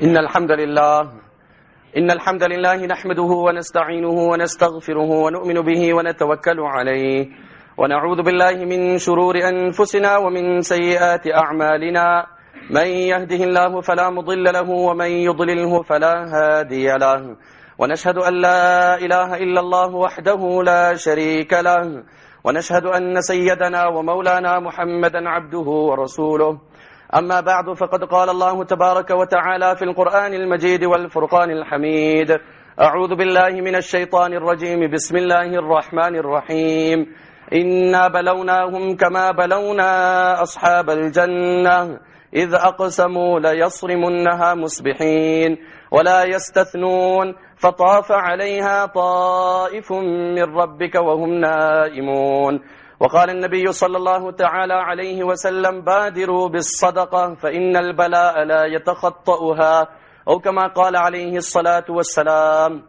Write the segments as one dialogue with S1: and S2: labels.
S1: إن الحمد لله نحمده ونستعينه ونستغفره ونؤمن به ونتوكل عليه ونعوذ بالله من شرور أنفسنا ومن سيئات أعمالنا من يهده الله فلا مضل له ومن يضلله فلا هادي له ونشهد أن لا إله إلا الله وحده لا شريك له ونشهد أن سيدنا ومولانا محمدا عبده ورسوله أما بعد فقد قال الله تبارك وتعالى في القرآن المجيد والفرقان الحميد أعوذ بالله من الشيطان الرجيم بسم الله الرحمن الرحيم إنا بلوناهم كما بلونا أصحاب الجنة إذ أقسموا ليصرمنها مصبحين ولا يستثنون فطاف عليها طائف من ربك وهم نائمون وقال النبي صلى الله تعالى عليه وسلم بادروا بالصدقة فإن البلاء لا يتخطئها أو كما قال عليه الصلاة والسلام.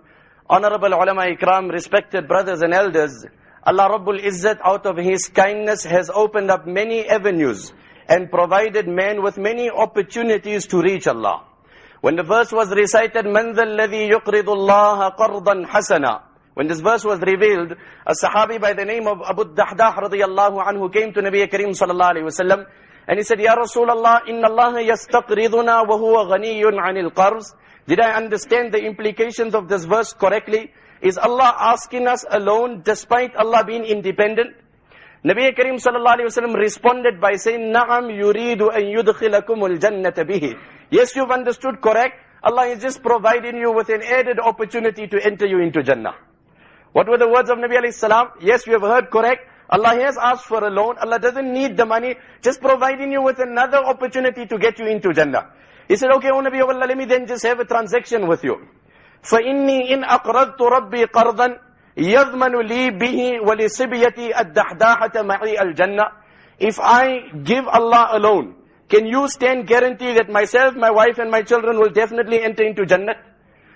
S1: Honorable ulama ikram, respected brothers and elders, Allah Rabbul Izzat out of His kindness has opened up many avenues and provided man with many opportunities to reach Allah. When the verse was recited, مَنْ ذَا الَّذِي يُقْرِضُ اللَّهَ قَرْضًا حَسَنًا, when this verse was revealed, a sahabi by the name of Abu Dahdah radiyallahu anhu came to Nabi Kareem sallallahu alayhi wasallam and he said, Ya Rasulallah, inna Allah yastaqriduna wa huwa ghaniyun anil qarz. Did I understand the implications of this verse correctly? Is Allah asking us a loan despite Allah being independent? Nabi Kareem sallallahu alayhi wasallam responded by saying, Na'am yuridu an yudkhilakumul jannata bihi. Yes, you've understood correct. Allah is just providing you with an added opportunity to enter you into Jannah. What were the words of Nabi alayhi salam? Yes, you have heard correct. Allah has asked for a loan. Allah doesn't need the money, just providing you with another opportunity to get you into Jannah. He said, okay, O Nabi of Allah, let me then just have a transaction with you. فَإِنِّي إِنْ أَقْرَضْتُ رَبِّي قَرْضًا يَضْمَنُ لِي بِهِ وَلِصِبْيَتِي الدَّحْدَاحَةَ مَعِي الْجَنَّةِ. If I give Allah a loan, can you stand guarantee that myself, my wife and my children will definitely enter into Jannah?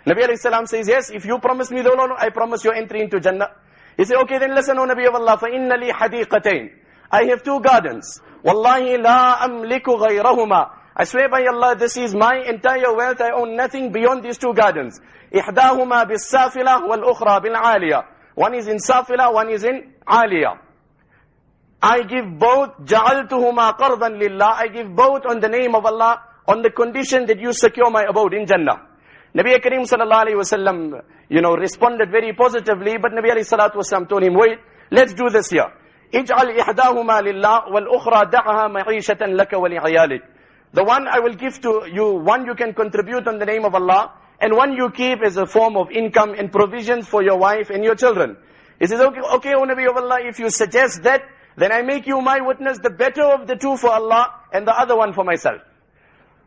S1: Nabi alayhi salam says, yes, if you promise me the loan, I promise you entry into Jannah. He said, okay, then listen, O Nabi of Allah, فَإِنَّ لِي حَدِيقَتَيْن. I have two gardens. وَاللَّهِ لَا أَمْلِكُ غَيْرَهُمَا. I swear by Allah, this is my entire wealth. I own nothing beyond these two gardens. إِحْدَاهُمَا بِالسَّافِلَةِ وَالْأُخْرَى بِالْعَالِيَةِ. One is in Safila, one is in Aliyah. I give both, جَعَلْتُهُمَا قَرْضًا لِلَّهِ. I give both on the name of Allah, on the condition that you secure my abode in Jannah. Nabi Kareem sallallahu alayhi wasallam, responded very positively, but Nabi alayhi salatu wasallam told him, wait, let's do this here. اجعل إحداهما لله والأخرى دعها معيشة لك ولعيالك. The one I will give to you, one you can contribute on the name of Allah, and one you keep as a form of income and provisions for your wife and your children. He says, okay, O Nabi of Allah, if you suggest that, then I make you my witness, the better of the two for Allah and the other one for myself.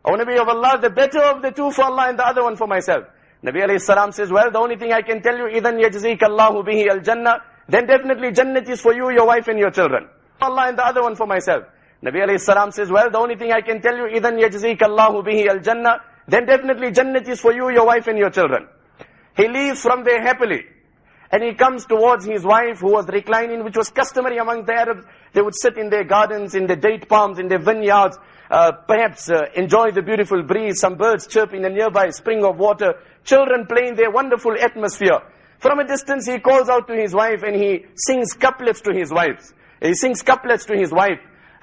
S1: O Nabi of Allah, the better of the two for Allah and the other one for myself. Nabi alayhi salam says, well, the only thing I can tell you, إِذَنْ يَجْزِيكَ اللَّهُ بِهِ الْجَنَّةِ. Then definitely Jannah is for you, your wife and your children. Allah and the other one for myself. Nabi alayhi salam says, well, the only thing I can tell you, إِذَنْ يَجْزِيكَ اللَّهُ بِهِ الْجَنَّةِ. Then definitely Jannah is for you, your wife and your children. He leaves from there happily. And he comes towards his wife who was reclining, which was customary among the Arabs. They would sit in their gardens, in their date palms, in their vineyards, perhaps enjoy the beautiful breeze, some birds chirp in a nearby spring of water, children playing their wonderful atmosphere. From a distance he calls out to his wife and he sings couplets to his wife.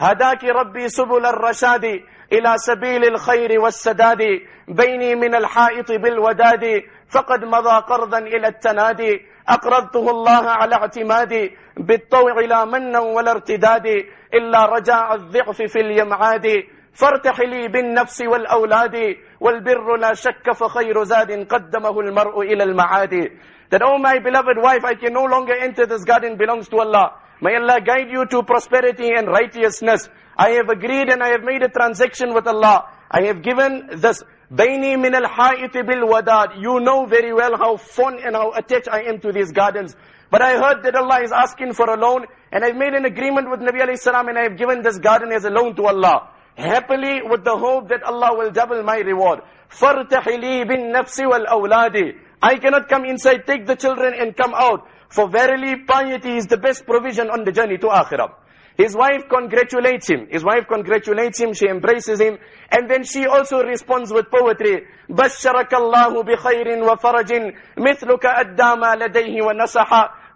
S1: هَدَاكِ رَبِّي سُبُلَ الرَّشَادِ إِلَى سَبِيلِ الْخَيْرِ وَالسَّدَادِ بَيْنِي مِنَ الْحَائِطِ بِالْوَدَادِ فَقَدْ مَضَى قَرْضًا إِلَى التَّنَادِ أقرضته الله على اعتمادي بالطوع لا منا ولا ارتداد إلا رجاء الضعف في اليمعاد فارتح لي بالنفس والأولاد والبر لا شك فخير زاد قدمه المرء إلى المعاد. That, oh my beloved wife, I can no longer enter this garden, belongs to Allah. May Allah guide you to prosperity and righteousness. I have agreed and I have made a transaction with Allah. I have given this. بَيْنِي مِنَ الْحَائِطِ بِالْوَدَادِ. You know very well how fond and how attached I am to these gardens. But I heard that Allah is asking for a loan, and I've made an agreement with Nabi alayhi salam, and I have given this garden as a loan to Allah. Happily, with the hope that Allah will double my reward. فَارْتَحِ لِي بِالنَّفْسِ وَالْأَوْلَادِ. I cannot come inside, take the children and come out. For verily, piety is the best provision on the journey to Akhirah. His wife congratulates him. His wife congratulates him, she embraces him, and then she also responds with poetry. بَشَّرَكَ اللَّهُ بِخَيْرٍ وَفَرَجٍ مِثْلُكَ أَدَّى مَا لَدَيْهِ وَنَصَحَ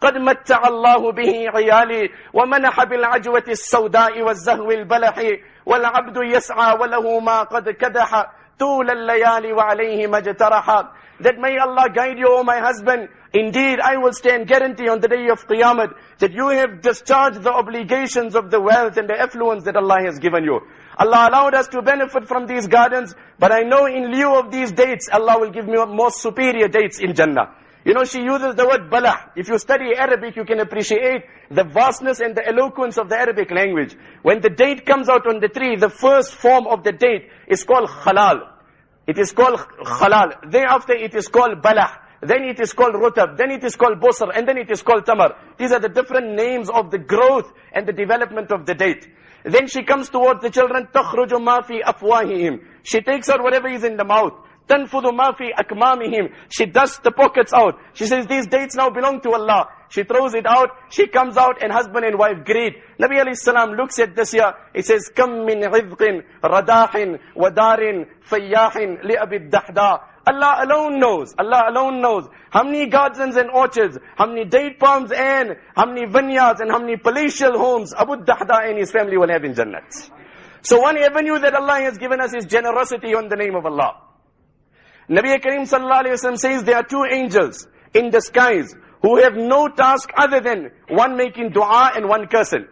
S1: قد متع الله به عيالي ومنح بالعجوة السوداء والزهو البلح والعبد يسعى وله ما قد كدح طول الليالي وعليه ما اجترح. That may Allah guide you, O my husband. Indeed, I will stand guarantee on the day of Qiyamah that you have discharged the obligations of the wealth and the affluence that Allah has given you. Allah allowed us to benefit from these gardens, but I know in lieu of these dates, Allah will give me more superior dates in Jannah. You know, she uses the word balah. If you study Arabic, you can appreciate the vastness and the eloquence of the Arabic language. When the date comes out on the tree, the first form of the date is called halal. It is called halal. Thereafter it is called balah. Then it is called rutab. Then it is called busr. And then it is called tamar. These are the different names of the growth and the development of the date. Then she comes towards the children. تَخْرُجُ مَا فِي أَفْوَاهِهِمْ. She takes out whatever is in the mouth. تَنْفُذُ مَا فِي أَكْمَامِهِمْ. She dusts the pockets out. She says, these dates now belong to Allah. She throws it out. She comes out and husband and wife greet. Nabi alayhi salam looks at this here. He says, كَم مِّنْ عِذْقٍ رَدَاحٍ وَدَارٍ فَيَّاحٍ لِأَبِ الدَّحْدَى. Allah alone knows. Allah alone knows. How many gardens and orchards, how many date palms and how many vineyards and how many palatial homes Abu Dahda and his family will have in Jannat. So one avenue that Allah has given us is generosity on the name of Allah. Nabi Kareem sallallahu alayhi wa sallam says there are two angels in the skies who have no task other than one making dua and one cursing.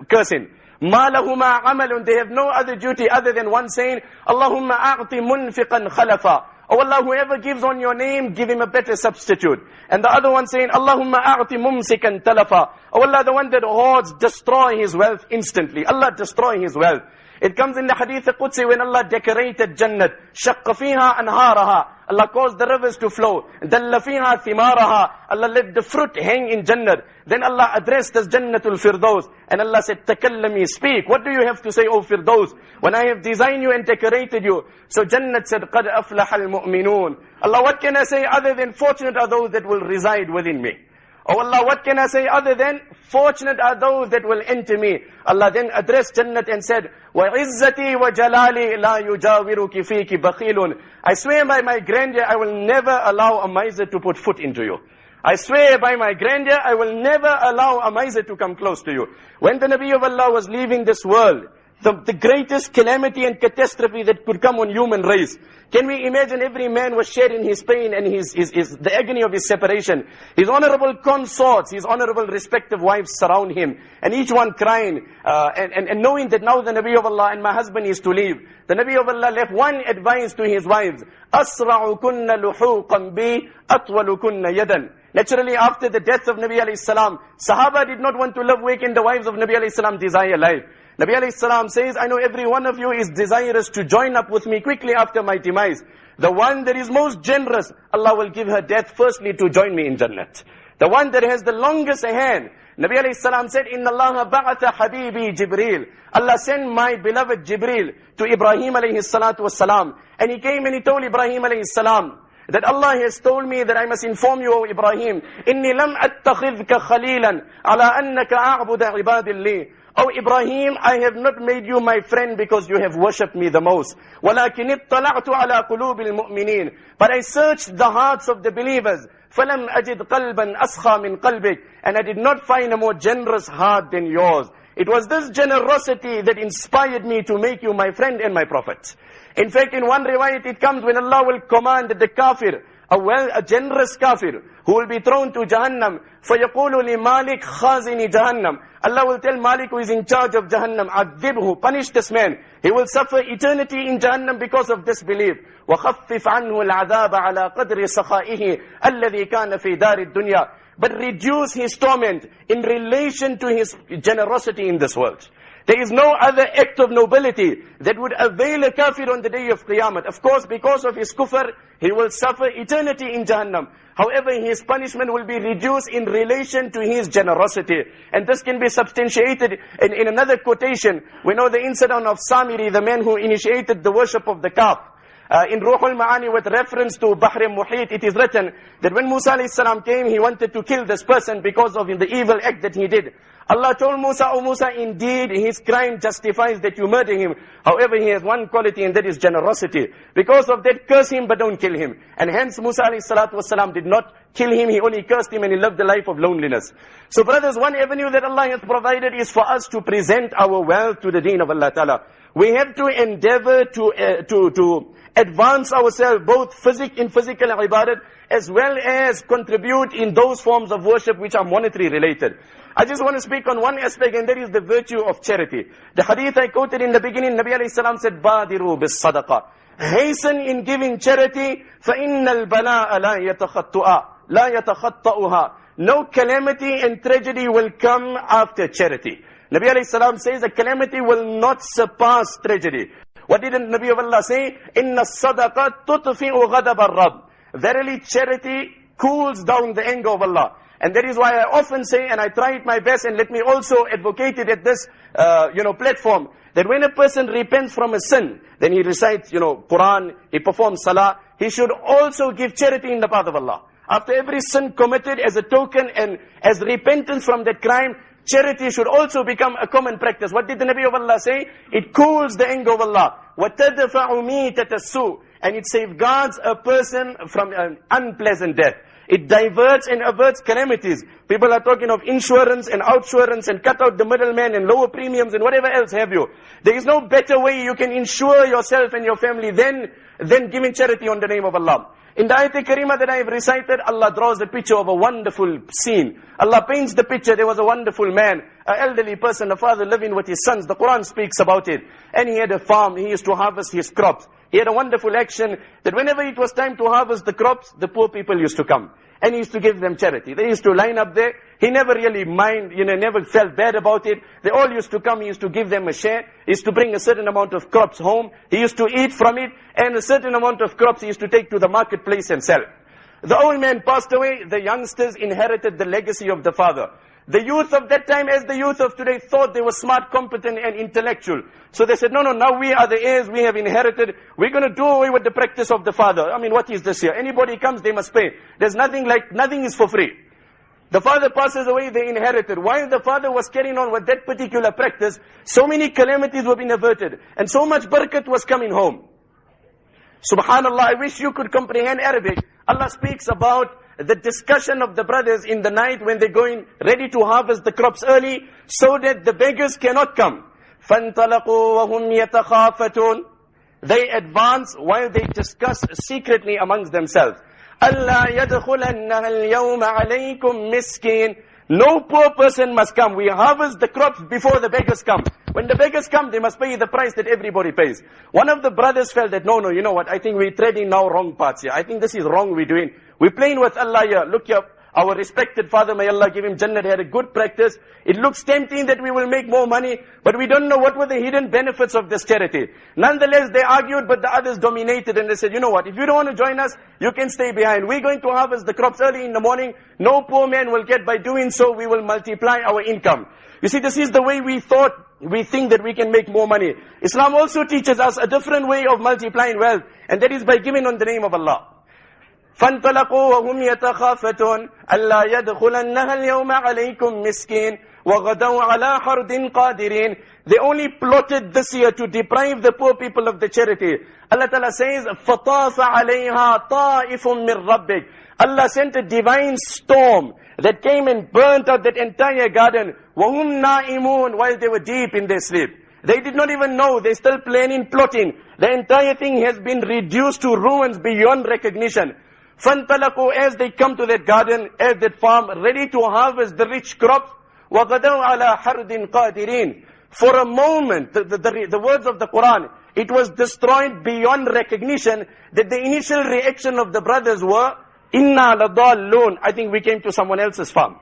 S1: مَا لَهُمَا عَمَلٌ. They have no other duty other than one saying, اللهم أعط منفقا خلفا. Oh Allah, whoever gives on your name, give him a better substitute. And the other one saying, Allahumma a'ti mumsikan talafa. Oh Allah, the one that hoards, destroy his wealth instantly. Allah destroy his wealth. It comes in the hadith Qudsi when Allah decorated Jannat. شَقَّ فِيهَا أَنْهَارَهَا. Allah caused the rivers to flow. دَلَّ فِيهَا ثِمَارَهَا. Allah let the fruit hang in Jannat. Then Allah addressed as Jannatul Firdaus. And Allah said, تَكَلَّمِي. Speak. What do you have to say, O Firdaus? When I have designed you and decorated you. So Jannat said, قَدْ أَفْلَحَ الْمُؤْمِنُونَ. Allah, what can I say other than fortunate are those that will reside within me? Oh Allah, what can I say other than fortunate are those that will enter me? Allah then addressed Jannat and said, وَعِزَّتِي وَجَلَالِي لَا يُجَاوِرُكِ فِيكِ بَخِيلٌ. I swear by my grandeur, I will never allow a miser to put foot into you. I swear by my grandeur, I will never allow a miser to come close to you. When the Nabi of Allah was leaving this world, the greatest calamity and catastrophe that could come on human race. Can we imagine every man was sharing his pain and the agony of his separation. His honorable consorts, his honorable respective wives surround him. And each one crying, and knowing that now the Nabi of Allah and my husband is to leave. The Nabi of Allah left one advice to his wives. أَسْرَعُ كُنَّ لُحُوقًا بِي أَطْوَلُ كُنَّ يَدًا. Naturally, after the death of Nabi alayhi salam, Sahaba did not want to live waking the wives of Nabi alayhi salam desire life. Nabi alayhi salam says, I know every one of you is desirous to join up with me quickly after my demise. The one that is most generous, Allah will give her death firstly to join me in Jannat. The one that has the longest hand, Nabi alayhi salam said, Inna Allah ba'atha habibi Jibreel. Allah sent my beloved Jibreel to Ibrahim alayhi salatu wassalam. And he came and he told Ibrahim alayhi salam, that Allah has told me that I must inform you, O Ibrahim, إِنِّي لَمْ أَتَّخِذْكَ خَلِيلًا عَلَىٰ أَنَّكَ أَعْبُدَ عِبَادِ اللِّهِ. O Ibrahim, I have not made you my friend because you have worshipped me the most. وَلَكِنِ اطَّلَعْتُ عَلَىٰ قُلُوبِ الْمُؤْمِنِينَ. But I searched the hearts of the believers. فَلَمْ أَجِدْ قَلْبًا أَسْخَى مِنْ قَلْبِكَ. And I did not find a more generous heart than yours. It was this generosity that inspired me to make you my friend and my prophet. In fact, in one riwayat it comes when Allah will command the kafir, a generous kafir, who will be thrown to Jahannam, فَيَقُولُ لِمَالِكْ خَازِنِ جَهَنَّمْ. Allah will tell Malik, who is in charge of Jahannam, عَذِّبْهُ, punish this man. He will suffer eternity in Jahannam because of disbelief. وَخَفِّفْ عَنْهُ الْعَذَابَ عَلَىٰ قَدْرِ سَخَائِهِ الَّذِي كَانَ فِي دَارِ الدُّنْيَا. But reduce his torment in relation to his generosity in this world. There is no other act of nobility that would avail a kafir on the day of Qiyamah. Of course, because of his kufr, he will suffer eternity in Jahannam. However, his punishment will be reduced in relation to his generosity. And this can be substantiated in another quotation. We know the incident of Samiri, the man who initiated the worship of the calf. In Ruhul Ma'ani with reference to Bahr Muhit, it is written that when Musa alayhi salam came, he wanted to kill this person because of the evil act that he did. Allah told Musa, "O Musa, indeed his crime justifies that you murder him. However, he has one quality, and that is generosity. Because of that, curse him but don't kill him." And hence Musa alayhi salatu wasalam did not kill him, he only cursed him, and he lived a life of loneliness. So brothers, one avenue that Allah has provided is for us to present our wealth to the deen of Allah Ta'ala. We have to endeavor to advance ourselves both in physical ibadat as well as contribute in those forms of worship which are monetary related. I just want to speak on one aspect, and that is the virtue of charity. The hadith I quoted in the beginning, Nabi alayhi salam said, "Badiru bis sadaqah." Hasten in giving charity, فَإِنَّ الْبَلَاءَ لَا يَتَخَطَّؤُهَا. No calamity and tragedy will come after charity. Nabi alayhi salam says a calamity will not surpass tragedy. What did the Nabi of Allah say? إِنَّ الصَّدَقَةَ تُطْفِئُ غَضَبَ الرَّبِّ. Verily charity cools down the anger of Allah. And that is why I often say, and I try it my best, and let me also advocate it at this platform, that when a person repents from a sin, then he recites Quran, he performs salah, he should also give charity in the path of Allah. After every sin committed, as a token and as repentance from that crime, charity should also become a common practice. What did the Nabi of Allah say? It cools the anger of Allah. وَتَدْفَعُ مِيتَةَ السُّوءِ. And it safeguards a person from an unpleasant death. It diverts and averts calamities. People are talking of insurance and outsurance and cut out the middleman and lower premiums and whatever else have you. There is no better way you can insure yourself and your family than giving charity on the name of Allah. In the ayat Karima that I have recited, Allah draws a picture of a wonderful scene. Allah paints the picture. There was a wonderful man, an elderly person, a father living with his sons. The Quran speaks about it. And he had a farm. He used to harvest his crops. He had a wonderful action that whenever it was time to harvest the crops, the poor people used to come. And he used to give them charity. They used to line up there. He never really never felt bad about it. They all used to come. He used to give them a share. He used to bring a certain amount of crops home. He used to eat from it. And a certain amount of crops he used to take to the marketplace and sell. The old man passed away. The youngsters inherited the legacy of the father. The youth of that time, as the youth of today, thought they were smart, competent, and intellectual. So they said, no, now we are the heirs, we have inherited. We're going to do away with the practice of the father. I mean, what is this here? Anybody comes, they must pay. There's nothing is for free. The father passes away, they inherited. While the father was carrying on with that particular practice, so many calamities were being averted. And so much barakat was coming home. Subhanallah, I wish you could comprehend Arabic. Allah speaks about the discussion of the brothers in the night when they're going ready to harvest the crops early so that the beggars cannot come. فَانْطَلَقُوا وَهُمْ يَتَخَافَتُونَ. They advance while they discuss secretly amongst themselves. أَلَّا يَدْخُلَنَّهَا الْيَوْمَ عَلَيْكُمْ مِسْكِينَ. No poor person must come. We harvest the crops before the beggars come. When the beggars come, they must pay the price that everybody pays. One of the brothers felt that, no, you know what, I think we're treading now wrong paths here. I think this is wrong we're doing. We're playing with Allah here. Look here, our respected father, may Allah give him Jannah, had a good practice. It looks tempting that we will make more money, but we don't know what were the hidden benefits of this charity. Nonetheless, they argued, but the others dominated, and they said, you know what, if you don't want to join us, you can stay behind. We're going to harvest the crops early in the morning. No poor man will get. By doing so, we will multiply our income. You see, this is the way we think that we can make more money. Islam also teaches us a different way of multiplying wealth, and that is by giving on the name of Allah. فَانْطَلَقُوا وَهُمْ يَتَخَافَتُونَ أَلَّا يَدْخُلَنَّهَا الْيَوْمَ عَلَيْكُمْ مِسْكِينَ وَغَدَوْا عَلَى حَرْدٍ قَادِرِينَ. They only plotted this year to deprive the poor people of the charity. Allah Ta'ala says, فَطَافَ عَلَيْهَا طَائِفٌ مِّن رَبِّكَ. Allah sent a divine storm that came and burnt out that entire garden. وَهُمْ نَائِمُونَ. While they were deep in their sleep. They did not even know. They're still planning, plotting. The entire thing has been reduced to ruins beyond recognition. فَانْطَلَقُوا. As they come to that garden, as that farm, ready to harvest the rich crops, وَغَدَوْا عَلَى حَرْدٍ قَادِرِينَ. For a moment, the words of the Quran, it was destroyed beyond recognition, that the initial reaction of the brothers were, إِنَّا لَضَالُّونَ. I think we came to someone else's farm.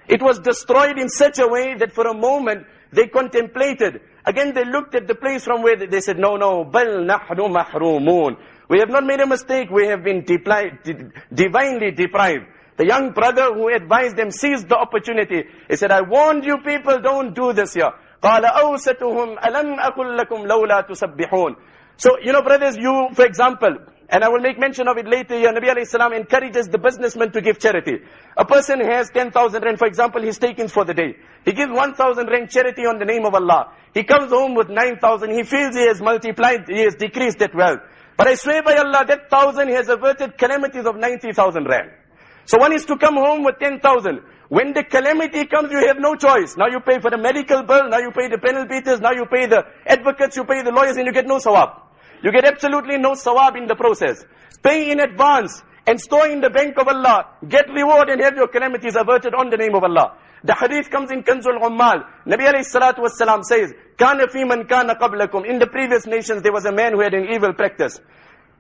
S1: It was destroyed in such a way that for a moment, they contemplated. Again, they looked at the place from where they said, no, بَلْ نَحْنُ مَحْرُومُونَ. We have not made a mistake. We have been divinely deprived. The young brother who advised them seized the opportunity. He said, I warned you people, don't do this here. قَالَ أَوْسَتُهُمْ أَلَمْ أَقُلْ لَكُمْ لَوْلَا تُسَبِّحُونَ. So, brothers, you, for example, and I will make mention of it later here, Nabi alayhi salam encourages the businessman to give charity. A person has 10,000 rand, for example, he's taken for the day. He gives 1,000 rand charity on the name of Allah. He comes home with 9,000. He feels he has multiplied, he has decreased that wealth. But I swear by Allah, that 1,000 has averted calamities of 90,000 rand. So one is to come home with 10,000. When the calamity comes, you have no choice. Now you pay for the medical bill, now you pay the penal beaters, now you pay the advocates, you pay the lawyers, and you get no sawab. You get absolutely no sawab in the process. Pay in advance and store in the bank of Allah. Get reward and have your calamities averted on the name of Allah. The hadith comes in Kanzul Ummal. Nabi alayhi salatu wassalam says, Kana fi man kana qablakum. In the previous nations, there was a man who had an evil practice.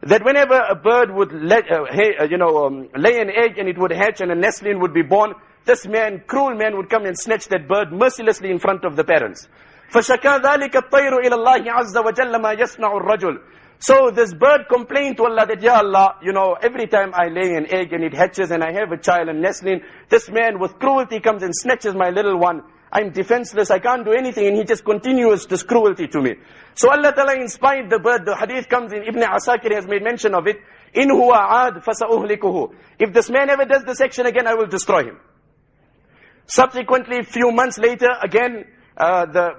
S1: That whenever a bird would lay an egg and it would hatch and a nestling would be born, this man, cruel man, would come and snatch that bird mercilessly in front of the parents. فَشَكَى ذَلِكَ الطَّيْرُ إِلَى اللَّهِ عَزَّ وَجَلَّ مَا يَصْنَعُ الرَّجُلُ. So this bird complained to Allah that, Ya Allah, every time I lay an egg and it hatches and I have a child and nestling, this man with cruelty comes and snatches my little one. I'm defenseless, I can't do anything, and he just continues this cruelty to me. So Allah Ta'ala inspired the bird. The hadith comes in, Ibn Asakir has made mention of it. إِنْ هُوَ عَادْ فَسَأُهْلِكُهُ. If this man ever does this action again, I will destroy him. Subsequently, few months later, again, the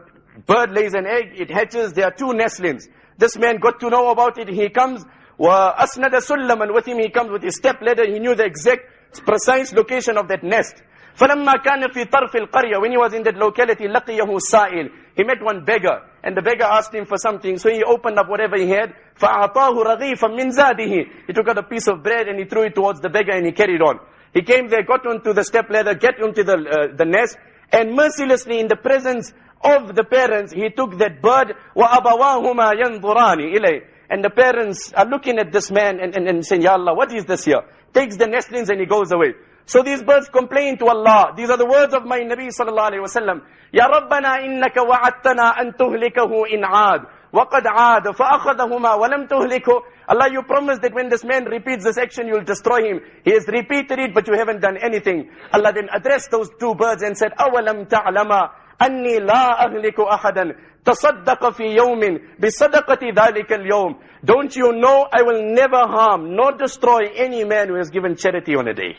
S1: bird lays an egg, it hatches, there are 2 nestlings. This man got to know about it, he comes, وَأَسْنَدَ Suleman, with him he comes with his step ladder, he knew the exact, precise location of that nest. فَلَمَّا كَانَ فِي طَرْفِ الْقَرْيَةِ. When he was in that locality, لَقِيَهُ سَائِلٍ. He met one beggar, and the beggar asked him for something, so he opened up whatever he had. فَأَعْطَاهُ رَغِيفًا مِنْ زَادِهِ. He took out a piece of bread and he threw it towards the beggar and he carried on. He came there, got onto the step ladder, get onto the nest, and mercilessly in the presence of the parents, he took that bird, وَأَبَوَاهُمَا يَنْظُرَانِ إِلَيْهِ. And the parents are looking at this man and saying, Ya Allah, what is this here? Takes the nestlings and he goes away. So these birds complain to Allah. These are the words of my Nabi sallallahu alayhi wa sallam. Ya Rabbana innaka wa'adtana an tuhlikahu in 'ad. وَقَدْ عَادَ فَأَخَذَهُمَا وَلَمْ تُهْلِكُ. Allah, you promised that when this man repeats this action, you will destroy him. He has repeated it, but you haven't done anything. Allah then addressed those 2 birds and said, أَوَلَمْ تَعْلَمَا أَنِّي لَا أَهْلِكُ أَحَدًا تَصَدَّقَ فِي يَوْمٍ بِصَدَقَةِ ذَلِكَ الْيَوْمِ. Don't you know I will never harm nor destroy any man who has given charity on a day.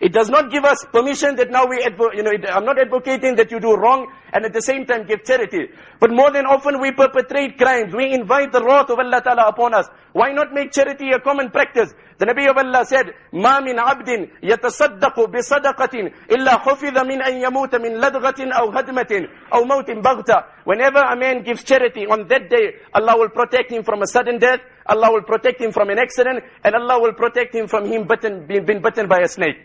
S1: It does not give us permission that now I'm not advocating that you do wrong and at the same time give charity. But more than often we perpetrate crimes. We invite the wrath of Allah Ta'ala upon us. Why not make charity a common practice? The Nabi of Allah said, مَا مِنْ عَبْدٍ يَتَصَدَّقُ بِصَدَقَةٍ إِلَّا حُفِظَ مِنْ أَنْ يَمُوتَ مِنْ لَدْغَةٍ أَوْ هَدْمَةٍ أَوْ مَوْتٍ بَغْتَةٍ. Whenever a man gives charity, on that day, Allah will protect him from a sudden death, Allah will protect him from an accident, and Allah will protect him from him being bitten by a snake.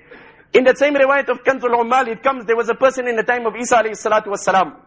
S1: In that same riwayat of Kanzul Ummal, it comes, there was a person in the time of Isa alayhi salatu wassalam.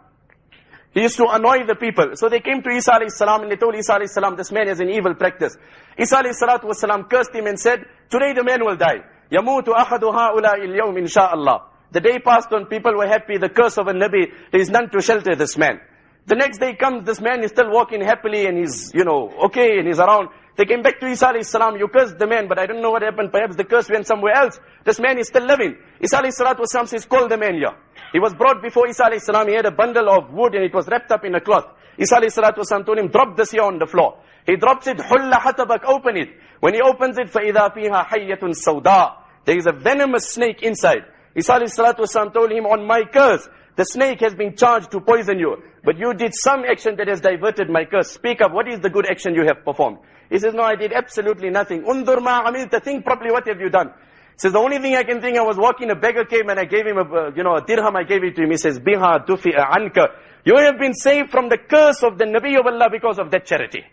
S1: He used to annoy the people. So they came to Isa alayhi salam and they told Isa alayhi salam, this man has an evil practice. Isa alayhi salatu wassalam cursed him and said, today the man will die. يَمُوتُ أَحَدُ هَؤُلَاءِ الْيَوْمِ إِنْ شَاءَ اللَّهِ. The day passed on, people were happy, the curse of a Nabi, there is none to shelter this man. The next day comes, this man is still walking happily and he's, okay, and he's around. They came back to Isa alayhi salam, you cursed the man, but I don't know what happened, perhaps the curse went somewhere else. This man is still living. Isa alayhi salatu wasalam says, call the man here. He was brought before Isa alayhi salam, he had a bundle of wood and it was wrapped up in a cloth. Isa alayhi salatu wasalam told him, drop this here on the floor. He drops it, hulla hatabak, open it. When he opens it, فَإِذَا فِيهَا حَيَّةٌ سَوْدَاء. There is a venomous snake inside. Isa alayhi salatu wasalam told him, on my curse, the snake has been charged to poison you. But you did some action that has diverted my curse. Speak up, what is the good action you have performed? He says, no, I did absolutely nothing. Undur ma amilta, think properly, what have you done? He says, the only thing I can think, I was walking, a beggar came and I gave him a dirham, I gave it to him. He says, biha dufi'a anka. You have been saved from the curse of the Nabi of Allah because of that charity.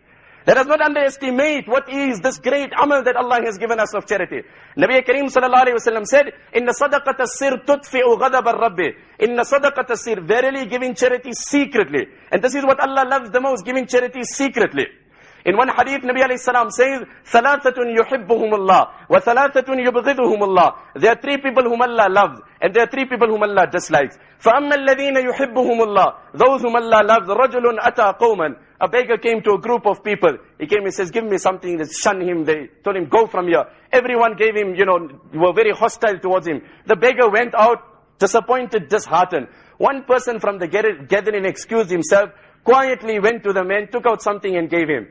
S1: Let us not underestimate what is this great amal that Allah has given us of charity. Nabi Kareem sallallahu alayhi wa sallam said, Inna sadaqata sir tutfi'u ghadab al-Rabbi. Inna sadaqata sir, verily giving charity secretly. And this is what Allah loves the most, giving charity secretly. In one hadith, Nabi alayhi salam says, ثَلَاثَةٌ يُحِبُّهُمُ اللَّهُ وَثَلَاثَةٌ يُبْغِضُهُمُ اللَّهُ. There are 3 people whom Allah loves, and there are 3 people whom Allah dislikes. فَأَمَّا الَّذِينَ يُحِبُّهُمُ اللَّهُ. Those whom Allah loves, رَجُلٌ أَتَى قَوْمًا. A beggar came to a group of people. He came and says, give me something. They shunned him. They told him, go from here. Everyone gave him, were very hostile towards him. The beggar went out, disappointed, disheartened. One person from the gathering excused himself, quietly went to the man, took out something and gave him.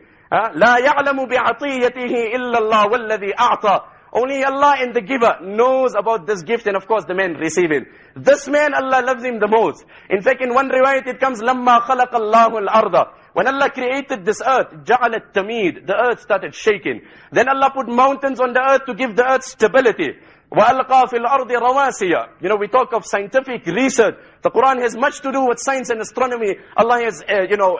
S1: لا يعلم بعطيته إلا الله والذي أعطى. Only Allah and the giver knows about this gift, and of course the man receiving. This man, Allah loves him the most. In fact, in one riwayat it comes, لَمَّا خَلَقَ اللَّهُ الْأَرْضَ. When Allah created this earth, جَعَلَ التَّمِيد. The earth started shaking. Then Allah put mountains on the earth to give the earth stability. وَأَلْقَى فِي الْأَرْضِ رَوَاسِيَ. We talk of scientific research. The Quran has much to do with science and astronomy. Allah has,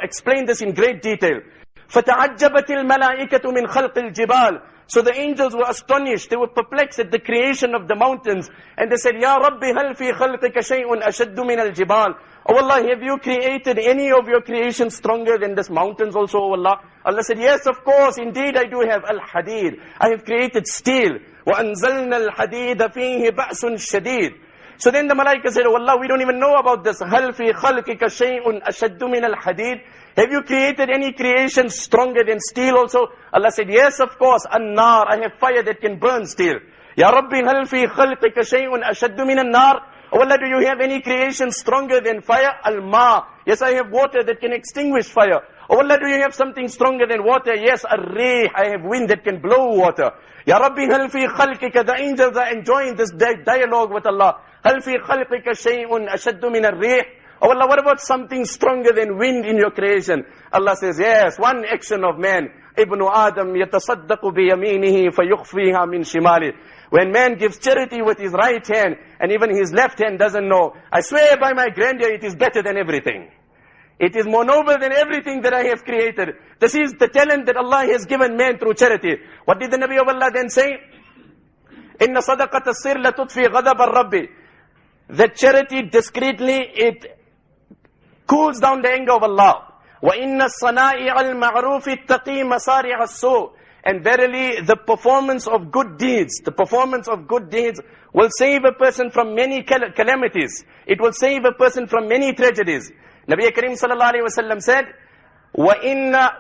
S1: explained this in great detail. فَتَعَجَّبَتِ الْمَلَائِكَةُ مِنْ خَلْقِ الْجِبَالِ. So the angels were astonished. They were perplexed at the creation of the mountains. And they said, Ya Rabbi, hal fi khalqika shay'un ashaddu min al-jibal. Oh Allah, have you created any of your creations stronger than this mountains also, oh Allah? Allah said, yes, of course, indeed I do have al-hadid. I have created steel. وَأَنزَلْنَا الْحَدِيدَ فِيهِ بَأْسٌ شَدِيد. So then the malaika said, oh Allah, we don't even know about this. هَلْ فِي خَلْقِكَ شَيْءٌ أَشَدُّ مِنَ الْحَدِيدِ. Have you created any creation stronger than steel also? Allah said, yes, of course. An-nar, I have fire that can burn steel. Ya Rabbi, hal fi khalqika shay'un ashaddu min an-nar. Oh Allah, do you have any creation stronger than fire? Al-ma. Yes, I have water that can extinguish fire. Oh Allah, do you have something stronger than water? Yes, ar-rih. I have wind that can blow water. Ya Rabbi, hal fi khalqika. The angels are enjoying this dialogue with Allah. Hal fi khalqika shay'un ashaddu min ar-rih. Oh Allah, what about something stronger than wind in your creation? Allah says, yes, one action of man. Ibn Adam yatasaddaqu biyaminihi fayukhfiha min shimali. When man gives charity with his right hand, and even his left hand doesn't know, I swear by my grandeur, it is better than everything. It is more noble than everything that I have created. This is the talent that Allah has given man through charity. What did the Nabi of Allah then say? Inna sadaqata sir la tutfi ghadab al-Rabbi. That charity discreetly, it cools down the anger of Allah. وَإِنَّ الصَّنَائِعَ الْمَعْرُوفِ التَّقِي مَصَارِعَ السُّوءِ. And verily, the performance of good deeds will save a person from many calamities. It will save a person from many tragedies. Nabi Karim sallallahu alayhi wa sallam said, وَإِنَّ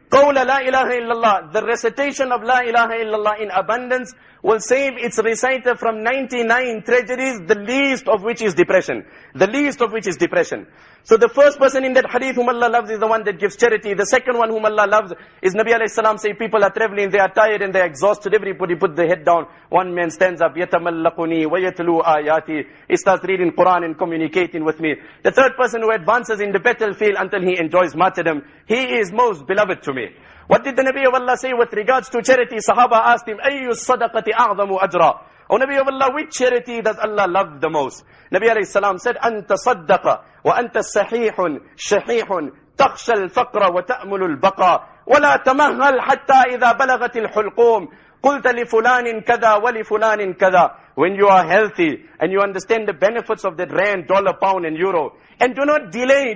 S1: قَوْلَ لَا إِلَهَ إِلَّا اللَّهِ. The recitation of La ilaha illallah in abundance will save its reciter from 99 tragedies, the least of which is depression. The least of which is depression. So the first person in that hadith whom Allah loves is the one that gives charity. The second one whom Allah loves is Nabi alayhi salam say, people are traveling, they are tired and they are exhausted. Everybody put their head down. One man stands up, يَتَمَلَّقُنِي وَيَتْلُو آيَاتِ. He starts reading Quran and communicating with me. The third person who advances in the battlefield until he enjoys martyrdom, he is most beloved to me. What did the Nabi of Allah say with regards to charity? Sahaba asked him, أَيُّ الصَّدَقَةِ أَعْظَمُ أَجْرًا. O Nabi of Allah, which charity does Allah love the most? Nabi alayhi salam said, أَنْتَ صَدَّقَ وَأَنْتَ صَحِيحٌ شَحِيحٌ تَخْشَى الْفَقْرَ وَتَأْمُلُ الْبَقَى وَلَا تَمَهَّلْ حَتَّى إِذَا بَلَغَتِ الْحُلْقُومِ قُلْتَ لِفُلَانٍ كَذَا وَلِفُلَانٍ كَذَا. When you are healthy and you understand the benefits of that rand, dollar, pound and euro, and do not delay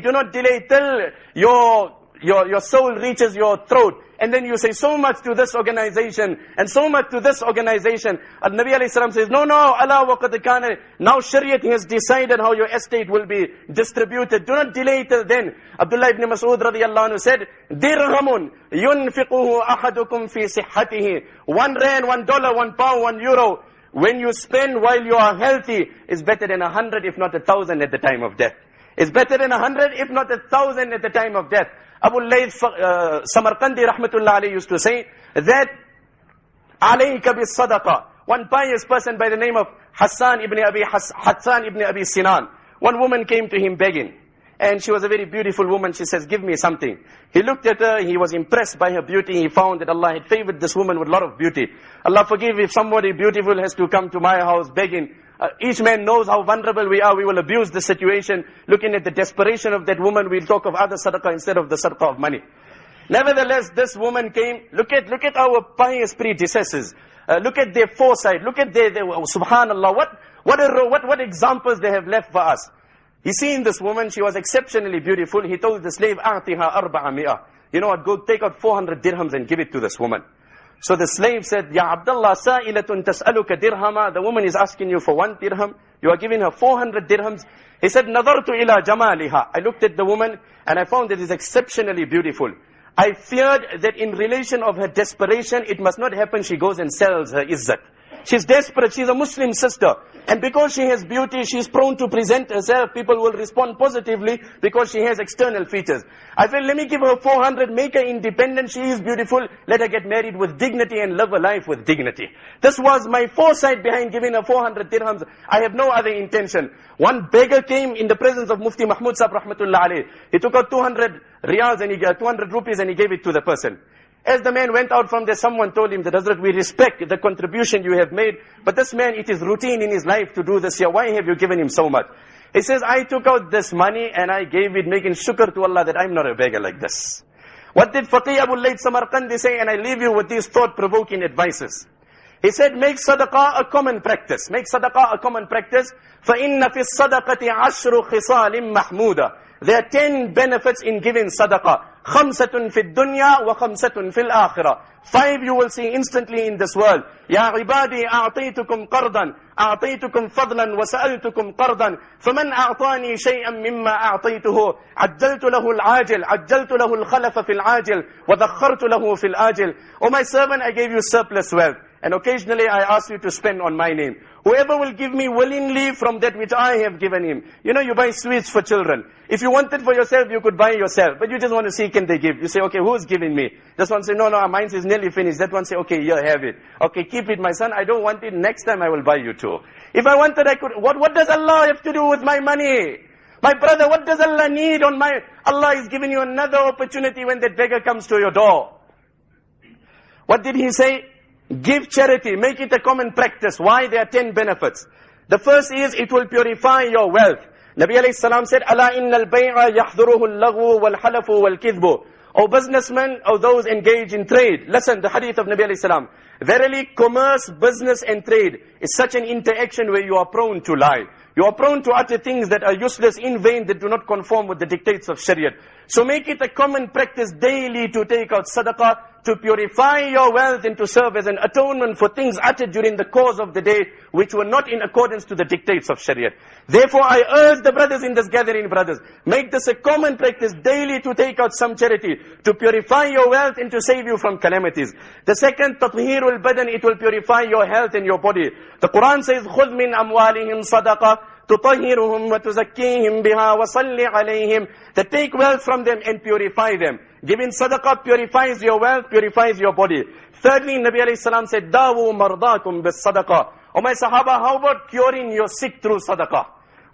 S1: till your soul reaches your throat, and then you say so much to this organization and so much to this organization. And Nabi alayhi salam says, no, Allah wa qad kana. Now Shariat has decided how your estate will be distributed. Do not delay till then. Abdullah ibn Mas'ud radiyallahu anhu said, dirhamun yunfiquhu ahadukum fi sihhatihi. 1 rand, $1, £1, €1, when you spend while you are healthy, is better than 100, if not 1,000 at the time of death. It's better than 100, if not 1,000 at the time of death. Abu Layth Samarkandi rahmatullah alayhi used to say that alayka bis sadaqa. One pious person by the name of Hassan ibn Abi Sinan. One woman came to him begging, and she was a very beautiful woman. She says, give me something. He looked at her, he was impressed by her beauty. He found that Allah had favored this woman with a lot of beauty. Allah forgive if somebody beautiful has to come to my house begging. Each man knows how vulnerable we are. We will abuse the situation. Looking at the desperation of that woman, we'll talk of other sadaqah instead of the sadaqah of money. Nevertheless, this woman came. Look at our pious predecessors. Look at their foresight. Look at their subhanallah. What examples they have left for us. He seen this woman. She was exceptionally beautiful. He told the slave, أَعْطِهَا 400. You know what? Go take out 400 dirhams and give it to this woman. So the slave said, Ya Abdullah, sa'ilatun tas'aluka dirhama. The woman is asking you for 1 dirham. You are giving her 400 dirhams. He said, Nadartu ila jamaliha. I looked at the woman and I found that it is exceptionally beautiful. I feared that in relation of her desperation, it must not happen she goes and sells her izzat. She's desperate. She's a Muslim sister. And because she has beauty, she's prone to present herself. People will respond positively because she has external features. I feel, let me give her 400, make her independent. She is beautiful. Let her get married with dignity and live a life with dignity. This was my foresight behind giving her 400 dirhams. I have no other intention. One beggar came in the presence of Mufti Mahmud Sahib Rahmatullah alayh. He took out 200 riyals and 200 rupees and he gave it to the person. As the man went out from there, someone told him that, Hazrat, we respect the contribution you have made, but this man, it is routine in his life to do this here. Why have you given him so much? He says, I took out this money and I gave it, making shukr to Allah that I'm not a beggar like this. What did Faqih Abu Layth Samarqandi say? And I leave you with these thought-provoking advices. He said, make sadaqah a common practice. Make sadaqah a common practice. فَإِنَّ فِي الصَّدَقَةِ عَشْرُ خِصَالٍ مَحْمُودًا. There are 10 benefits in giving sadaqah. خَمْسَةٌ فِي الدُّنْيَا وَخَمْسَةٌ فِي الْآخِرَةِ. 5 you will see instantly in this world. يَا عِبَادِي أَعْطَيْتُكُمْ قَرْضًا أَعْطَيْتُكُمْ فَضْلًا وَسَأَلْتُكُمْ قَرْضًا فَمَنْ أَعْطَانِي شَيْئًا مِمَّا أَعْطَيْتُهُ عَجَّلْتُ لَهُ الْعَاجِلِ عَجَّلْتُ لَهُ الْخَلَفَ فِي الْعَاجِلِ وَذَخَّرْتُ لَهُ فِي الْآجِلِ. O my servant, I gave you surplus wealth, and occasionally I ask you to spend on my name. Whoever will give me willingly from that which I have given him. You know, you buy sweets for children. If you want it for yourself, you could buy yourself. But you just want to see, can they give? You say, okay, who's giving me? This one say, no, mine is nearly finished. That one say, okay, here, have it. Okay, keep it, my son. I don't want it. Next time I will buy you too. If I wanted, I could. What does Allah have to do with my money? My brother, what does Allah need on my... Allah is giving you another opportunity when that beggar comes to your door. What did he say? Give charity, make it a common practice. Why? There are 10 benefits. The first is, it will purify your wealth. Nabi alayhi salam said, Ala innal bay'a yahdhuruhu al-laghu wal-halafu wal-kidhbu. O businessmen, O those engaged in trade. Listen, the hadith of Nabi alayhi salam. Verily, commerce, business and trade is such an interaction where you are prone to lie. You are prone to utter things that are useless, in vain, that do not conform with the dictates of Shariah. So make it a common practice daily to take out sadaqah, to purify your wealth and to serve as an atonement for things uttered during the course of the day which were not in accordance to the dictates of Shariah. Therefore, I urge the brothers in this gathering, brothers, make this a common practice daily to take out some charity, to purify your wealth and to save you from calamities. The second, tathhirul badan, it will purify your health and your body. The Quran says, خُذْ مِنْ أَمْوَالِهِمْ صَدَقَةً تُطَهِّرُهُمْ وَتُزَكِّيهِمْ بِهَا وَصَلِّ عَلَيْهِمْ. That take wealth from them and purify them. Giving sadaqah purifies your wealth, purifies your body. Thirdly, Nabi alayhi salam said, Dawu mardakum bis sadaqah. O my Sahaba, how about curing your sick through sadaqah?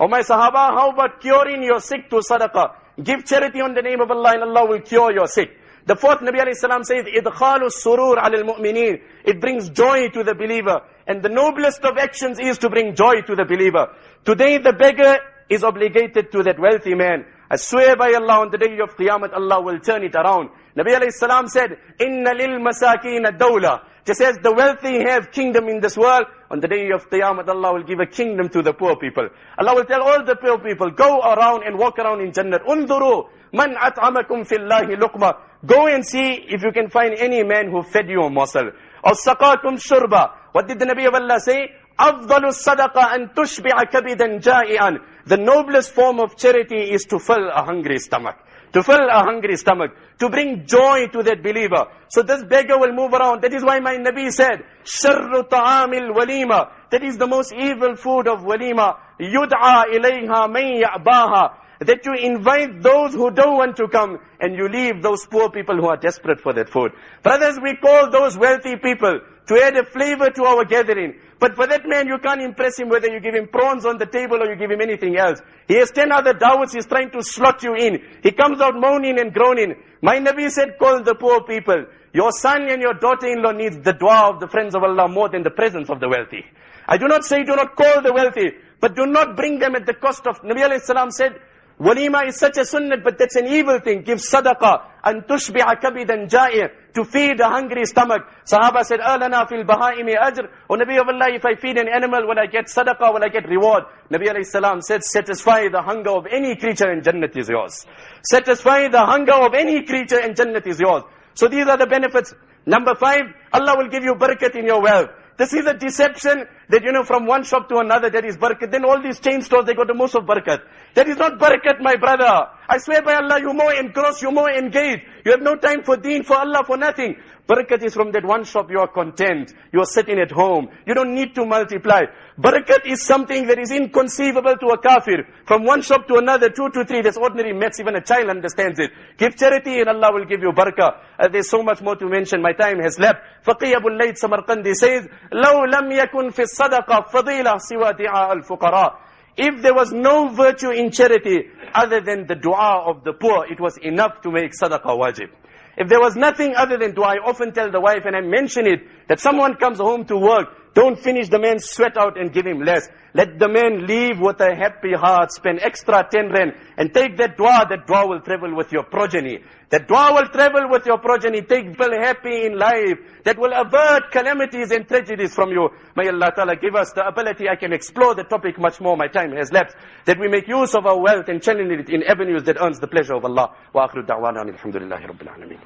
S1: O my Sahaba, how about curing your sick through sadaqah? Give charity on the name of Allah and Allah will cure your sick. The fourth, Nabi alayhi salam says, Idkhalu surur alal mu'mineen. It brings joy to the believer. And the noblest of actions is to bring joy to the believer. Today the beggar is obligated to that wealthy man. I swear by Allah, on the day of Qiyamah, Allah will turn it around. Nabi alayhi salam said, Inna lil masakina dawla. Just as the wealthy have kingdom in this world, on the day of Qiyamah, Allah will give a kingdom to the poor people. Allah will tell all the poor people, go around and walk around in Jannah. Unduru, man at'amakum fillahi luqma. Go and see if you can find any man who fed you a morsel. Or saqakum shurba. What did the Nabi of Allah say? أفضل الصدقة أن تشبع كبدا جائعا. The noblest form of charity is to fill a hungry stomach. To fill a hungry stomach. To bring joy to that believer. So this beggar will move around. That is why my Nabi said, شر طعام الوليمة. That is the most evil food of walima. يدعى إليها من يأباها. That you invite those who don't want to come and you leave those poor people who are desperate for that food. Brothers, we call those wealthy people to add a flavor to our gathering. But for that man, you can't impress him whether you give him prawns on the table or you give him anything else. He has 10 other dawats, he's trying to slot you in. He comes out moaning and groaning. My Nabi said, call the poor people. Your son and your daughter-in-law needs the dua of the friends of Allah more than the presence of the wealthy. I do not say do not call the wealthy, but do not bring them at the cost of... Nabi alayhi salam said, walima is such a sunnah, but that's an evil thing. Give sadaqah, and tushbi'a kabidan ja'i, to feed a hungry stomach. Sahaba said, alana fil bahaimi ajr. O Nabi of Allah, if I feed an animal, will I get sadaqah, will I get reward? Nabi alayhi salam said, satisfy the hunger of any creature and Jannat is yours. Satisfy the hunger of any creature and Jannat is yours. So these are the benefits. Number 5, Allah will give you barakat in your wealth. This is a deception that, from one shop to another, there is barakat. Then all these chain stores, they got the most of barakat. That is not barakat, my brother. I swear by Allah, you're more engrossed, you're more engaged. You have no time for deen, for Allah, for nothing. Barakat is from that one shop, you are content. You are sitting at home. You don't need to multiply. Barakat is something that is inconceivable to a kafir. From one shop to another, 2 to 3, that's ordinary maths, even a child understands it. Give charity and Allah will give you barakah. There's so much more to mention, my time has left. Faqih Abul Layth Samarqandi says, لَوْ لَمْ يَكُنْ فِي الصَّدَقَةِ فَضِيلَةِ سِوَى دِعَاءَ الْفُقَرَاءِ. If there was no virtue in charity other than the dua of the poor, it was enough to make sadaqah wajib. If there was nothing other than dua, I often tell the wife, and I mention it, that someone comes home to work, don't finish the man's sweat out and give him less. Let the man leave with a happy heart, spend extra 10 rand, and take that dua will travel with your progeny. That dua will travel with your progeny, take people happy in life, that will avert calamities and tragedies from you. May Allah Ta'ala give us the ability, I can explore the topic much more, my time has left, that we make use of our wealth and channel it in avenues that earns the pleasure of Allah. Wa akhiru da'wana alhamdulillahi rabbil alameen.